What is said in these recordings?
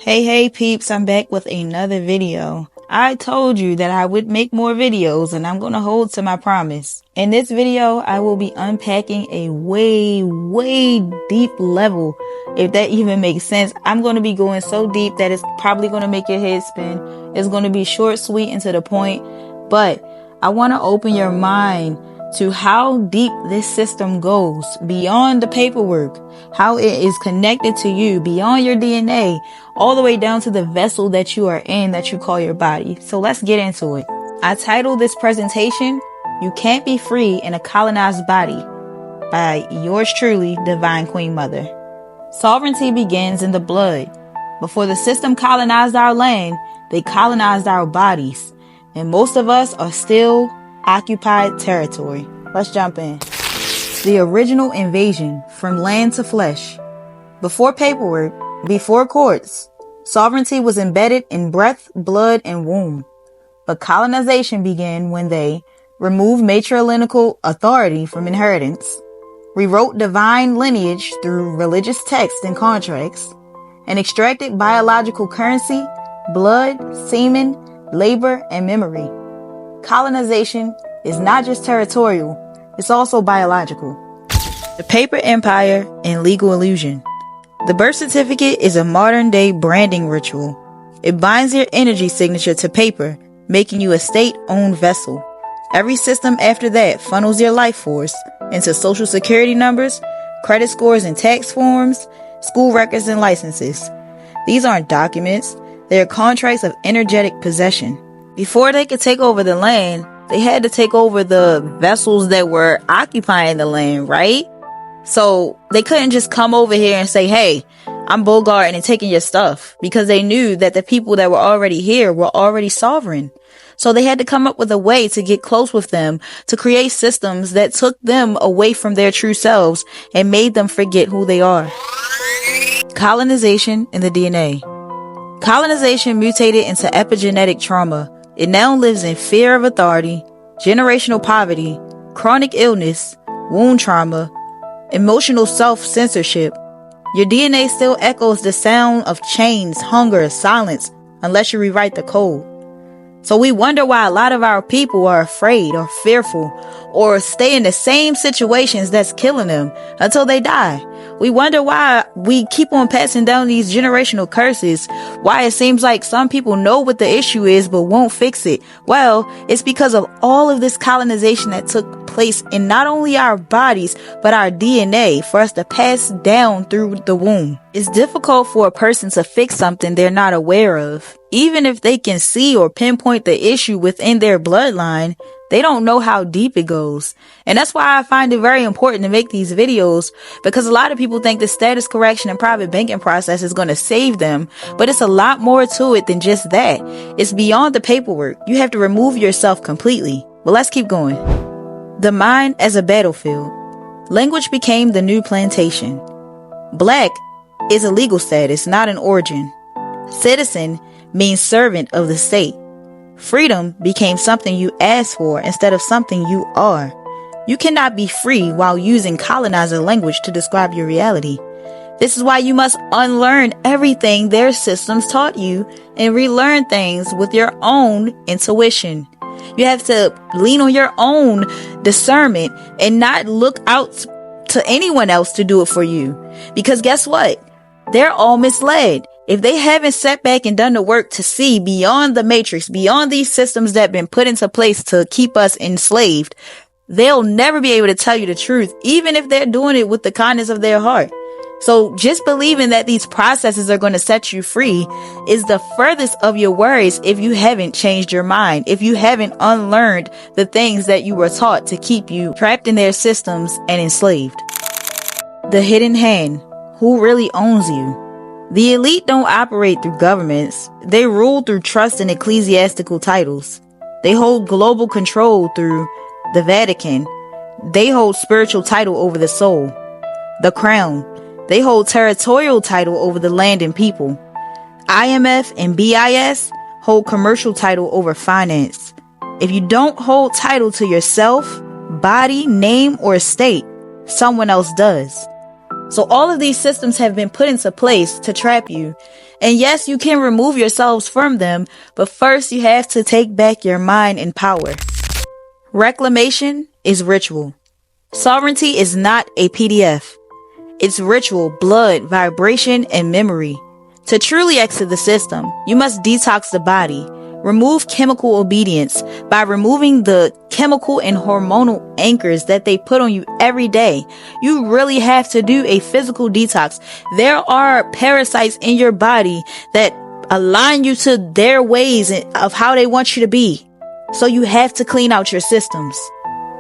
Hey peeps, I'm back with another video. I told you that I would make more videos and I'm gonna hold to my promise. In this video, I will be unpacking a way deep level, if that even makes sense. I'm gonna be going so deep that it's probably gonna make your head spin. It's gonna be short, sweet, and to the point, but I wanna open your mind to how deep this system goes beyond the paperwork, how it is connected to you beyond your DNA, all the way down to the vessel that you are in that you call your body. So let's get into it. I titled this presentation, You Can't Be Free in a Colonized Body, by yours truly, Divine Queen Mother. Sovereignty begins in the blood. Before the system colonized our land, they colonized our bodies, and most of us are still occupied territory. Let's jump in. The original invasion from land to flesh. Before paperwork, before courts, sovereignty was embedded in breath, blood, and womb. But colonization began when they removed matrilineal authority from inheritance, rewrote divine lineage through religious texts and contracts, and extracted biological currency, blood, semen, labor, and memory. Colonization is not just territorial, it's also biological. The paper empire and legal illusion. The birth certificate is a modern-day branding ritual. It binds your energy signature to paper, making you a state-owned vessel. Every system after that funnels your life force into social security numbers, credit scores and tax forms, school records and licenses. These aren't documents, they are contracts of energetic possession. Before they could take over the land, they had to take over the vessels that were occupying the land, right? So they couldn't just come over here and say, hey, I'm Bogarting and taking your stuff, because they knew that the people that were already here were already sovereign. So they had to come up with a way to get close with them, to create systems that took them away from their true selves and made them forget who they are. Colonization in the DNA. Colonization mutated into epigenetic trauma. It now lives in fear of authority, generational poverty, chronic illness, wound trauma, emotional self-censorship. Your DNA still echoes the sound of chains, hunger, silence, unless you rewrite the code. So we wonder why a lot of our people are afraid or fearful or stay in the same situations that's killing them until they die. We wonder why we keep on passing down these generational curses, why it seems like some people know what the issue is but won't fix it. Well, it's because of all of this colonization that took place in not only our bodies, but our DNA for us to pass down through the womb. It's difficult for a person to fix something they're not aware of. Even if they can see or pinpoint the issue within their bloodline, they don't know how deep it goes. And that's why I find it very important to make these videos, because a lot of people think the status correction and private banking process is going to save them, but it's a lot more to it than just that. It's beyond the paperwork. You have to remove yourself completely. But let's keep going. The mind as a battlefield. Language became the new plantation. Black is a legal status, not an origin. Citizen means servant of the state. Freedom became something you ask for instead of something you are. You cannot be free while using colonizer language to describe your reality. This is why you must unlearn everything their systems taught you and relearn things with your own intuition. You have to lean on your own discernment and not look out to anyone else to do it for you. Because guess what? They're all misled. If they haven't sat back and done the work to see beyond the matrix, beyond these systems that have been put into place to keep us enslaved, they'll never be able to tell you the truth, even if they're doing it with the kindness of their heart. So just believing that these processes are going to set you free is the furthest of your worries if you haven't changed your mind, if you haven't unlearned the things that you were taught to keep you trapped in their systems and enslaved. The hidden hand. Who really owns you? The elite don't operate through governments. They rule through trust and ecclesiastical titles. They hold global control through the Vatican. They hold spiritual title over the soul. The crown. They hold territorial title over the land and people. IMF and BIS hold commercial title over finance. If you don't hold title to yourself, body, name, or estate, someone else does. So all of these systems have been put into place to trap you. And yes, you can remove yourselves from them, but first you have to take back your mind and power. Reclamation is ritual. Sovereignty is not a PDF. It's ritual, blood, vibration, and memory. To truly exit the system, you must detox the body. Remove chemical obedience by removing the chemical and hormonal anchors that they put on you every day. You really have to do a physical detox. There are parasites in your body that align you to their ways of how they want you to be. So you have to clean out your systems.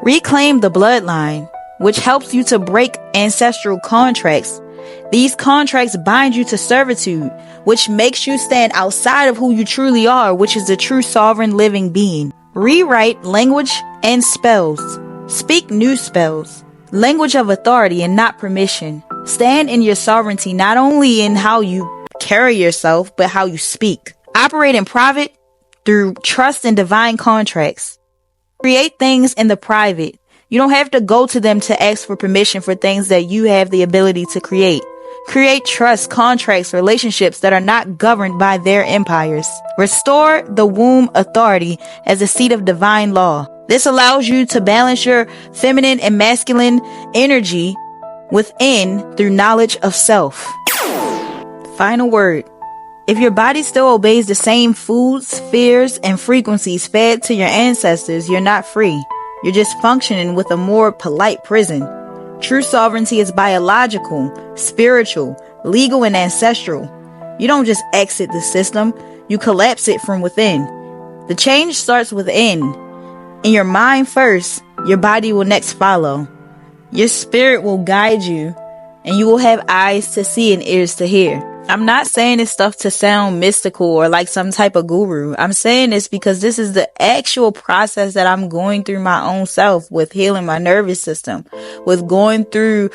Reclaim the bloodline, which helps you to break ancestral contracts. These contracts bind you to servitude, which makes you stand outside of who you truly are, which is a true sovereign living being. Rewrite language and spells. Speak new spells. Language of authority and not permission. Stand in your sovereignty not only in how you carry yourself, but how you speak. Operate in private through trust and divine contracts. Create things in the private. You don't have to go to them to ask for permission for things that you have the ability to create. Create trust, contracts, relationships that are not governed by their empires. Restore the womb authority as a seat of divine law. This allows you to balance your feminine and masculine energy within through knowledge of self. Final word. If your body still obeys the same foods, fears, and frequencies fed to your ancestors, you're not free. You're just functioning with a more polite prison. True sovereignty is biological, spiritual, legal, and ancestral. You don't just exit the system, you collapse it from within. The change starts within. In your mind first, your body will next follow. Your spirit will guide you, and you will have eyes to see and ears to hear. I'm not saying this stuff to sound mystical or like some type of guru. I'm saying this because this is the actual process that I'm going through my own self with healing my nervous system, with going through,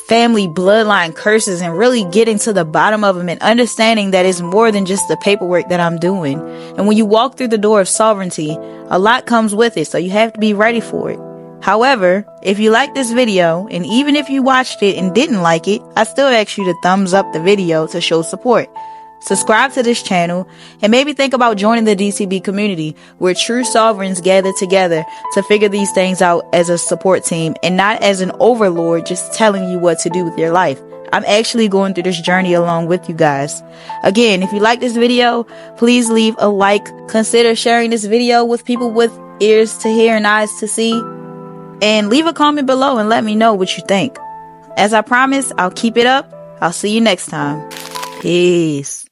family bloodline curses and really getting to the bottom of them and understanding that it's more than just the paperwork that I'm doing. And when you walk through the door of sovereignty, a lot comes with it. So you have to be ready for it. However, if you like this video, and even if you watched it and didn't like it, I still ask you to thumbs up the video to show support. Subscribe to this channel, and maybe think about joining the DTB community, where true sovereigns gather together to figure these things out as a support team, and not as an overlord just telling you what to do with your life. I'm actually going through this journey along with you guys. Again, if you like this video, please leave a like. Consider sharing this video with people with ears to hear and eyes to see. And leave a comment below and let me know what you think. As I promised, I'll keep it up. I'll see you next time. Peace.